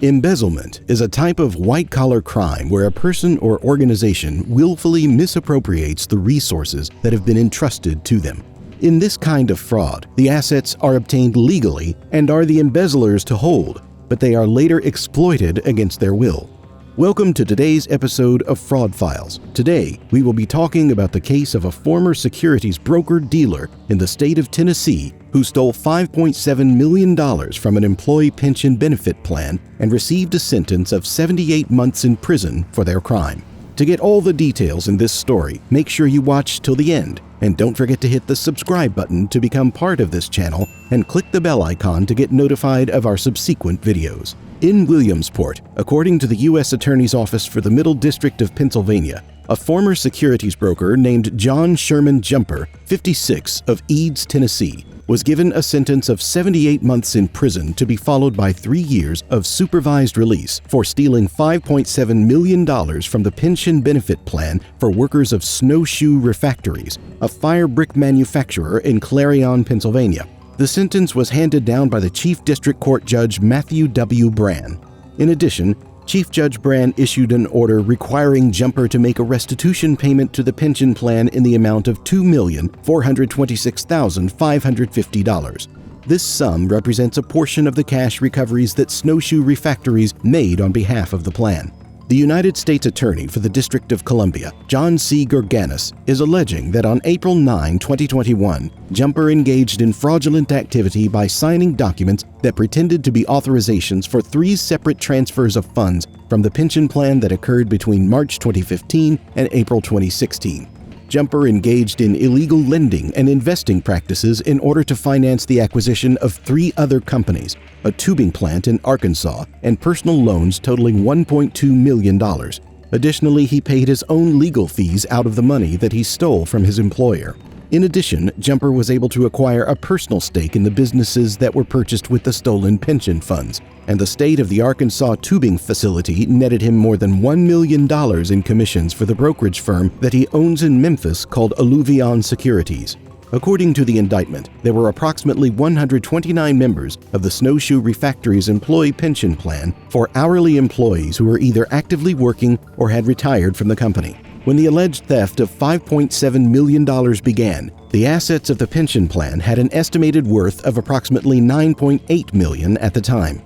Embezzlement is a type of white-collar crime where a person or organization willfully misappropriates the resources that have been entrusted to them. In this kind of fraud, the assets are obtained legally and are the embezzlers to hold, but they are later exploited against their will. Welcome to today's episode of Fraud Files. Today, we will be talking about the case of a former securities broker-dealer in the state of Tennessee who stole $5.7 million from an employee pension benefit plan and received a sentence of 78 months in prison for their crime. To get all the details in this story, make sure you watch till the end, and don't forget to hit the subscribe button to become part of this channel and click the bell icon to get notified of our subsequent videos. In Williamsport, according to the U.S. Attorney's Office for the Middle District of Pennsylvania, a former securities broker named John Sherman Jumper, 56, of Eads, Tennessee, was given a sentence of 78 months in prison to be followed by 3 years of supervised release for stealing $5.7 million from the pension benefit plan for workers of Snowshoe Refractories, a fire brick manufacturer in Clarion, Pennsylvania. The sentence was handed down by the Chief District Court Judge Matthew W. Brann. In addition, Chief Judge Brann issued an order requiring Jumper to make a restitution payment to the pension plan in the amount of $2,426,550. This sum represents a portion of the cash recoveries that Snowshoe Refractories made on behalf of the plan. The United States Attorney for the District of Columbia, John C. Gerganis, is alleging that on April 9, 2021, Jumper engaged in fraudulent activity by signing documents that pretended to be authorizations for 3 separate transfers of funds from the pension plan that occurred between March 2015 and April 2016. Jumper engaged in illegal lending and investing practices in order to finance the acquisition of 3 other companies, a tubing plant in Arkansas, and personal loans totaling $1.2 million. Additionally, he paid his own legal fees out of the money that he stole from his employer. In addition, Jumper was able to acquire a personal stake in the businesses that were purchased with the stolen pension funds, and the state of the Arkansas tubing facility netted him more than $1 million in commissions for the brokerage firm that he owns in Memphis called Alluvion Securities. According to the indictment, there were approximately 129 members of the Snowshoe Refractories employee pension plan for hourly employees who were either actively working or had retired from the company. When the alleged theft of $5.7 million began, the assets of the pension plan had an estimated worth of approximately $9.8 million at the time.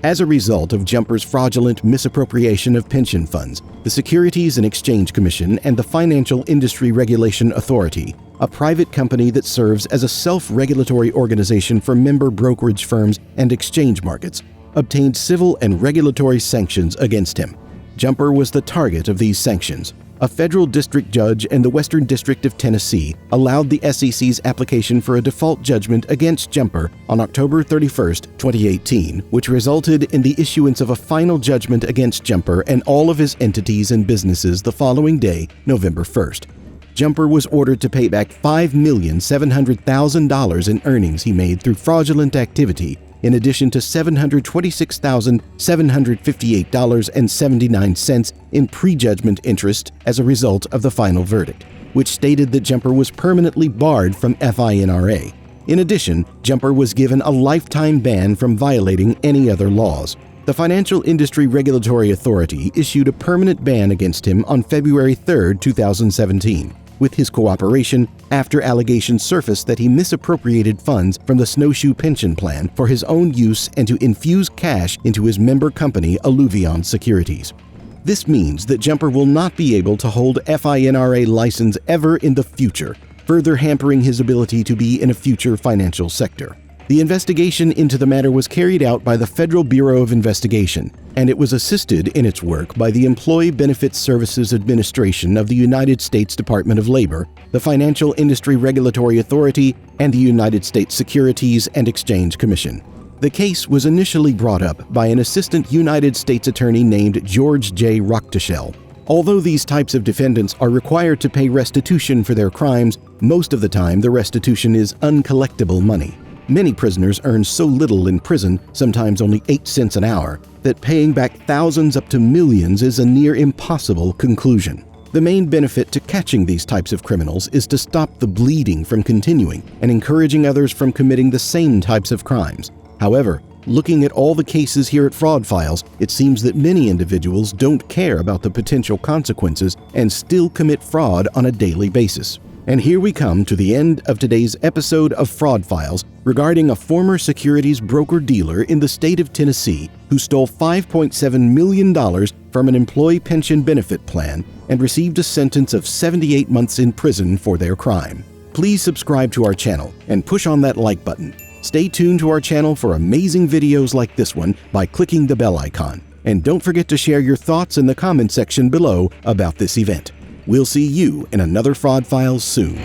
As a result of Jumper's fraudulent misappropriation of pension funds, the Securities and Exchange Commission and the Financial Industry Regulation Authority, a private company that serves as a self-regulatory organization for member brokerage firms and exchange markets, obtained civil and regulatory sanctions against him. Jumper was the target of these sanctions. A federal district judge in the Western District of Tennessee allowed the SEC's application for a default judgment against Jumper on October 31, 2018, which resulted in the issuance of a final judgment against Jumper and all of his entities and businesses the following day, November 1st. Jumper was ordered to pay back $5,700,000 in earnings he made through fraudulent activity, in addition to $726,758.79 in prejudgment interest as a result of the final verdict, which stated that Jumper was permanently barred from FINRA. In addition, Jumper was given a lifetime ban from violating any other laws. The Financial Industry Regulatory Authority issued a permanent ban against him on February 3, 2017. With his cooperation, after allegations surfaced that he misappropriated funds from the Snowshoe pension plan for his own use and to infuse cash into his member company Alluvion Securities. This means that Jumper will not be able to hold FINRA license ever in the future, further hampering his ability to be in a future financial sector. The investigation into the matter was carried out by the Federal Bureau of Investigation, and it was assisted in its work by the Employee Benefits Services Administration of the United States Department of Labor, the Financial Industry Regulatory Authority, and the United States Securities and Exchange Commission. The case was initially brought up by an assistant United States attorney named George J. Rochteshell. Although these types of defendants are required to pay restitution for their crimes, most of the time the restitution is uncollectible money. Many prisoners earn so little in prison, sometimes only 8 cents an hour, that paying back thousands up to millions is a near impossible conclusion. The main benefit to catching these types of criminals is to stop the bleeding from continuing and encouraging others from committing the same types of crimes. However, Looking at all the cases here at Fraud Files, it seems that many individuals don't care about the potential consequences and still commit fraud on a daily basis. And here we come to the end of today's episode of Fraud Files regarding a former securities broker-dealer in the state of Tennessee who stole $5.7 million from an employee pension benefit plan and received a sentence of 78 months in prison for their crime. Please subscribe to our channel and push on that like button. Stay tuned to our channel for amazing videos like this one by clicking the bell icon. And don't forget to share your thoughts in the comment section below about this event. We'll see you in another Fraud Files soon.